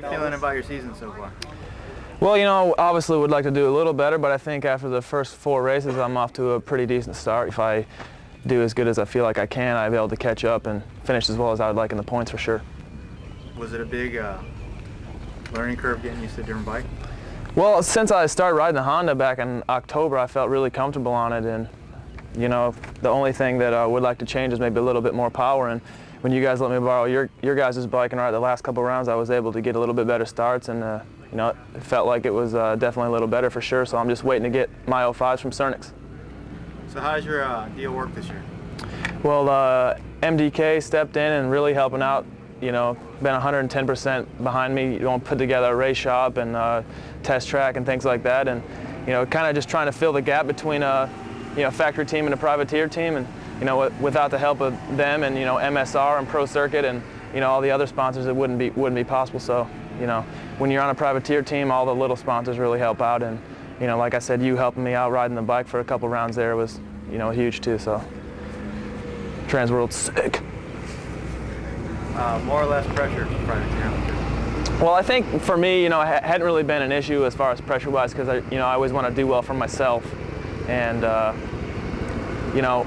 Feeling about your season so far? Well, you know, obviously would like to do a little better, but I think after the first 4 races, I'm off to a pretty decent start. If I do as good as I feel like I can, I'll be able to catch up and finish as well as I would like in the points for sure. Was it a big learning curve getting used to a different bike? Well, since I started riding the Honda back in October, I felt really comfortable on it, and you know, the only thing that I would like to change is maybe a little bit more power. And when you guys let me borrow your guys' bike and ride the last couple rounds, I was able to get a little bit better starts, and you know, it felt like it was definitely a little better for sure. So I'm just waiting to get my 05s from Cernix. So how's your deal work this year? Well, MDK stepped in and really helping out. You know, been 110% behind me. You don't put together a race shop and test track and things like that, and you know, kind of just trying to fill the gap between you know, factory team and a privateer team, and you know, without the help of them and you know, MSR and Pro Circuit and you know, all the other sponsors, it wouldn't be possible. So you know, when you're on a privateer team, all the little sponsors really help out, and you know, like I said, you helping me out riding the bike for a couple rounds there was, you know, huge too. So Transworld's sick. More or less pressure from privateer? Well, I think for me, you know, it hadn't really been an issue as far as pressure-wise, because you know, I always want to do well for myself, and you know,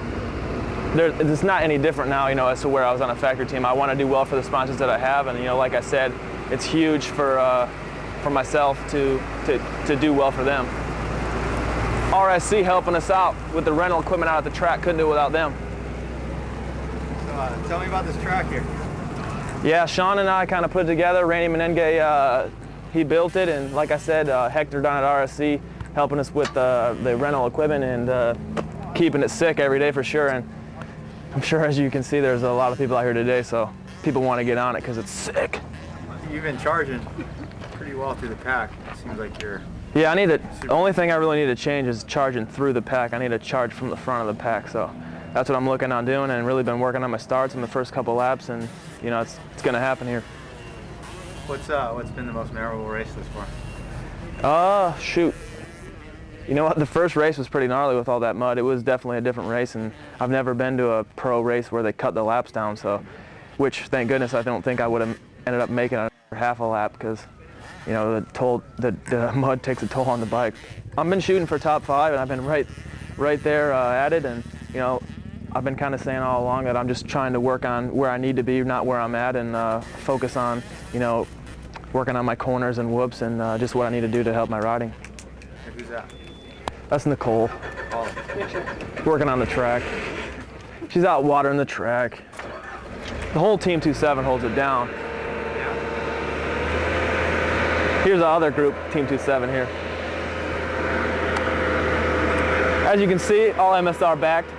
it's not any different now, you know, as to where I was on a factory team. I want to do well for the sponsors that I have, and you know, like I said, it's huge for myself to do well for them. RSC helping us out with the rental equipment out at the track, couldn't do it without them. So tell me about this track here. Yeah, Sean and I kind of put it together. Randy Menenge, he built it, and like I said, Hector down at RSC helping us with the rental equipment and keeping it sick every day for sure. And I'm sure, as you can see, there's a lot of people out here today, so people want to get on it because it's sick. You've been charging pretty well through the pack. It seems like you're... Yeah, the only thing I really need to change is charging through the pack. I need to charge from the front of the pack, so that's what I'm looking on doing, and really been working on my starts in the first couple laps, and you know, it's going to happen here. What's been the most memorable race this far? Shoot. You know what, the first race was pretty gnarly with all that mud. It was definitely a different race, and I've never been to a pro race where they cut the laps down, so, which, thank goodness, I don't think I would have ended up making it half a lap, because, you know, the mud takes a toll on the bike. I've been shooting for top 5, and I've been right there at it, and, you know, I've been kind of saying all along that I'm just trying to work on where I need to be, not where I'm at, and focus on, you know, working on my corners and whoops and just what I need to do to help my riding. Who's that? That's Nicole. Oh. Working on the track. She's out watering the track. The whole Team 27 holds it down. Here's the other group, Team 27 here. As you can see, all MSR backed.